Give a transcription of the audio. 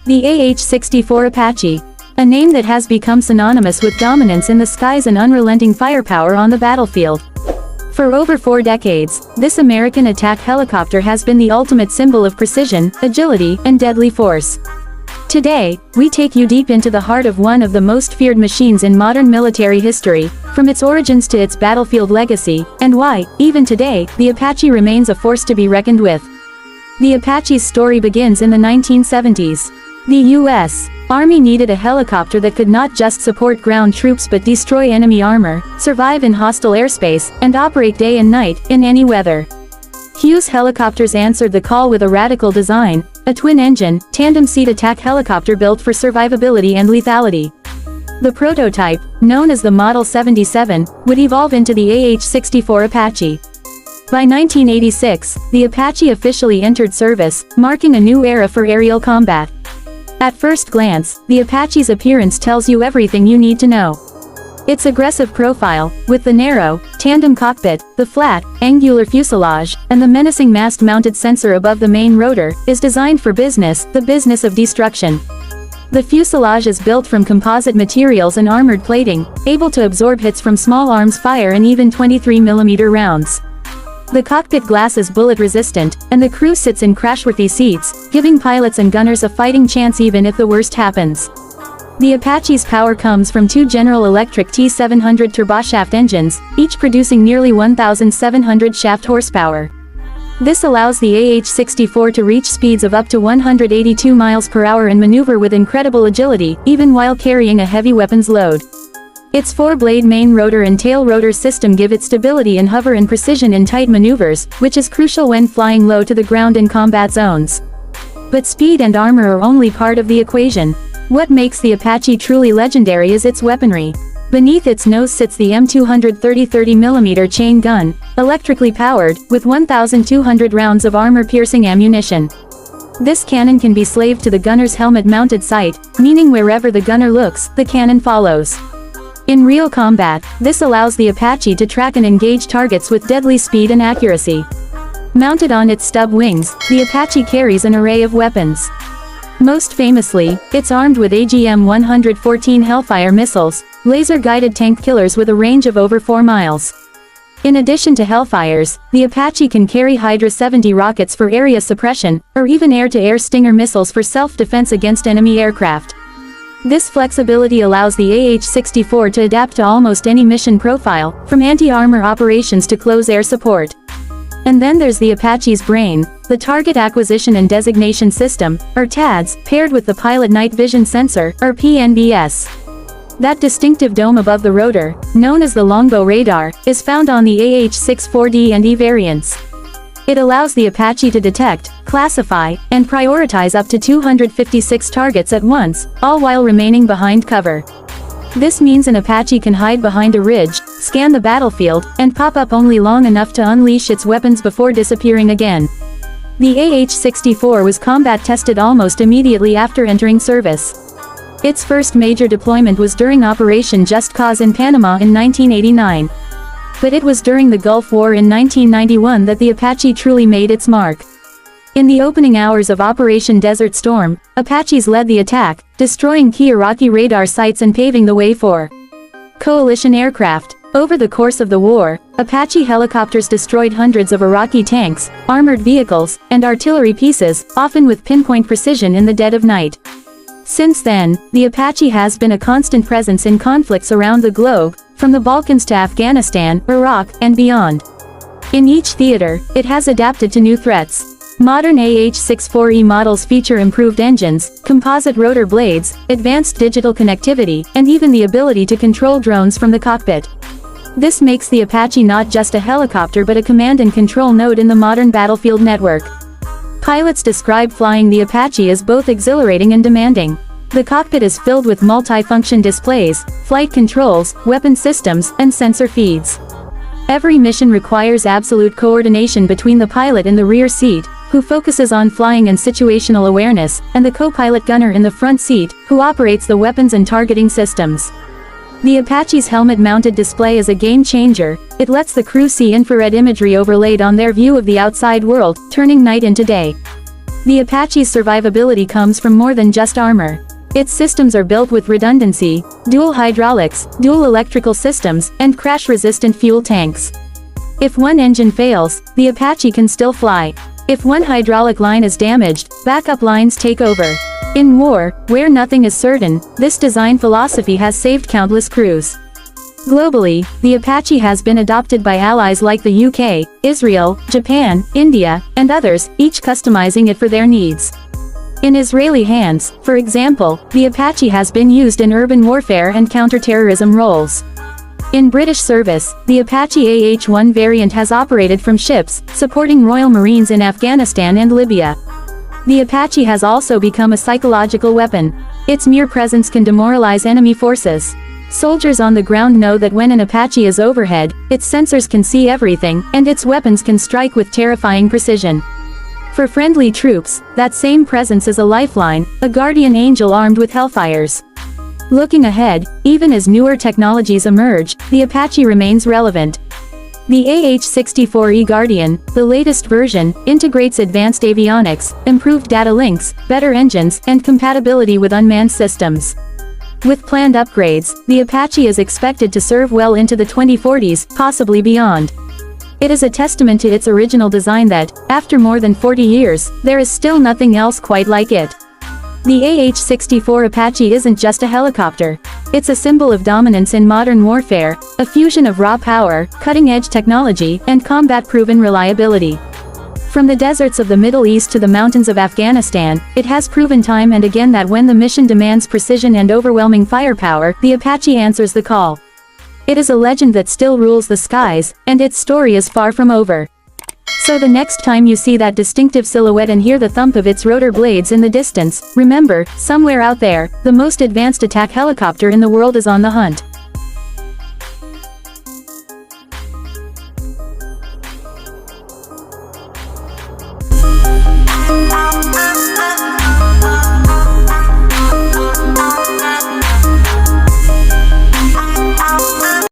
The AH-64 Apache. A name that has become synonymous with dominance in the skies and unrelenting firepower on the battlefield. For over 4 decades, this American attack helicopter has been the ultimate symbol of precision, agility, and deadly force. Today, we take you deep into the heart of one of the most feared machines in modern military history, from its origins to its battlefield legacy, and why, even today, the Apache remains a force to be reckoned with. The Apache's story begins in the 1970s. The U.S. Army needed a helicopter that could not just support ground troops but destroy enemy armor, survive in hostile airspace, and operate day and night, in any weather. Hughes Helicopters answered the call with a radical design, a twin-engine, tandem-seat attack helicopter built for survivability and lethality. The prototype, known as the Model 77, would evolve into the AH-64 Apache. By 1986, the Apache officially entered service, marking a new era for aerial combat. At first glance, the Apache's appearance tells you everything you need to know. Its aggressive profile, with the narrow, tandem cockpit, the flat, angular fuselage, and the menacing mast-mounted sensor above the main rotor, is designed for business, the business of destruction. The fuselage is built from composite materials and armored plating, able to absorb hits from small arms fire and even 23mm rounds. The cockpit glass is bullet-resistant, and the crew sits in crashworthy seats, giving pilots and gunners a fighting chance even if the worst happens. The Apache's power comes from 2 General Electric T700 turboshaft engines, each producing nearly 1,700 shaft horsepower. This allows the AH-64 to reach speeds of up to 182 miles per hour and maneuver with incredible agility, even while carrying a heavy weapons load. Its 4-blade main rotor and tail rotor system give it stability and hover and precision in tight maneuvers, which is crucial when flying low to the ground in combat zones. But speed and armor are only part of the equation. What makes the Apache truly legendary is its weaponry. Beneath its nose sits the M230 30mm chain gun, electrically powered, with 1,200 rounds of armor-piercing ammunition. This cannon can be slaved to the gunner's helmet-mounted sight, meaning wherever the gunner looks, the cannon follows. In real combat, this allows the Apache to track and engage targets with deadly speed and accuracy. Mounted on its stub wings, the Apache carries an array of weapons. Most famously, it's armed with AGM-114 Hellfire missiles, laser-guided tank killers with a range of over 4 miles. In addition to Hellfires, the Apache can carry Hydra 70 rockets for area suppression, or even air-to-air Stinger missiles for self-defense against enemy aircraft. This flexibility allows the AH-64 to adapt to almost any mission profile, from anti-armor operations to close air support. And then there's the Apache's brain, the Target Acquisition and Designation System, or TADS, paired with the Pilot Night Vision Sensor, or PNVS. That distinctive dome above the rotor, known as the longbow radar, is found on the AH-64D and E variants. It allows the Apache to detect, classify, and prioritize up to 256 targets at once, all while remaining behind cover. This means an Apache can hide behind a ridge, scan the battlefield, and pop up only long enough to unleash its weapons before disappearing again. The AH-64 was combat-tested almost immediately after entering service. Its first major deployment was during Operation Just Cause in Panama in 1989. But it was during the Gulf War in 1991 that the Apache truly made its mark. In the opening hours of Operation Desert Storm, Apaches led the attack, destroying key Iraqi radar sites and paving the way for coalition aircraft. Over the course of the war, Apache helicopters destroyed hundreds of Iraqi tanks, armored vehicles, and artillery pieces, often with pinpoint precision in the dead of night. Since then, the Apache has been a constant presence in conflicts around the globe, from the Balkans to Afghanistan, Iraq, and beyond. In each theater, it has adapted to new threats. Modern AH-64E models feature improved engines, composite rotor blades, advanced digital connectivity, and even the ability to control drones from the cockpit. This makes the Apache not just a helicopter but a command and control node in the modern battlefield network. Pilots describe flying the Apache as both exhilarating and demanding. The cockpit is filled with multi-function displays, flight controls, weapon systems, and sensor feeds. Every mission requires absolute coordination between the pilot in the rear seat, who focuses on flying and situational awareness, and the co-pilot gunner in the front seat, who operates the weapons and targeting systems. The Apache's helmet-mounted display is a game-changer. It lets the crew see infrared imagery overlaid on their view of the outside world, turning night into day. The Apache's survivability comes from more than just armor. Its systems are built with redundancy, dual hydraulics, dual electrical systems, and crash-resistant fuel tanks. If one engine fails, the Apache can still fly. If one hydraulic line is damaged, backup lines take over. In war, where nothing is certain, this design philosophy has saved countless crews. Globally, the Apache has been adopted by allies like the UK, Israel, Japan, India, and others, each customizing it for their needs. In Israeli hands, for example, the Apache has been used in urban warfare and counter-terrorism roles. In British service, the Apache AH-1 variant has operated from ships, supporting Royal Marines in Afghanistan and Libya. The Apache has also become a psychological weapon. Its mere presence can demoralize enemy forces. Soldiers on the ground know that when an Apache is overhead, its sensors can see everything, and its weapons can strike with terrifying precision. For friendly troops, that same presence is a lifeline, a guardian angel armed with hellfires. Looking ahead, even as newer technologies emerge, the Apache remains relevant. The AH-64E Guardian, the latest version, integrates advanced avionics, improved data links, better engines, and compatibility with unmanned systems. With planned upgrades, the Apache is expected to serve well into the 2040s, possibly beyond. It is a testament to its original design that, after more than 40 years, there is still nothing else quite like it. The AH-64 Apache isn't just a helicopter. It's a symbol of dominance in modern warfare, a fusion of raw power, cutting-edge technology, and combat-proven reliability. From the deserts of the Middle East to the mountains of Afghanistan, it has proven time and again that when the mission demands precision and overwhelming firepower, the Apache answers the call. It is a legend that still rules the skies, and its story is far from over. So the next time you see that distinctive silhouette and hear the thump of its rotor blades in the distance, remember, somewhere out there, the most advanced attack helicopter in the world is on the hunt.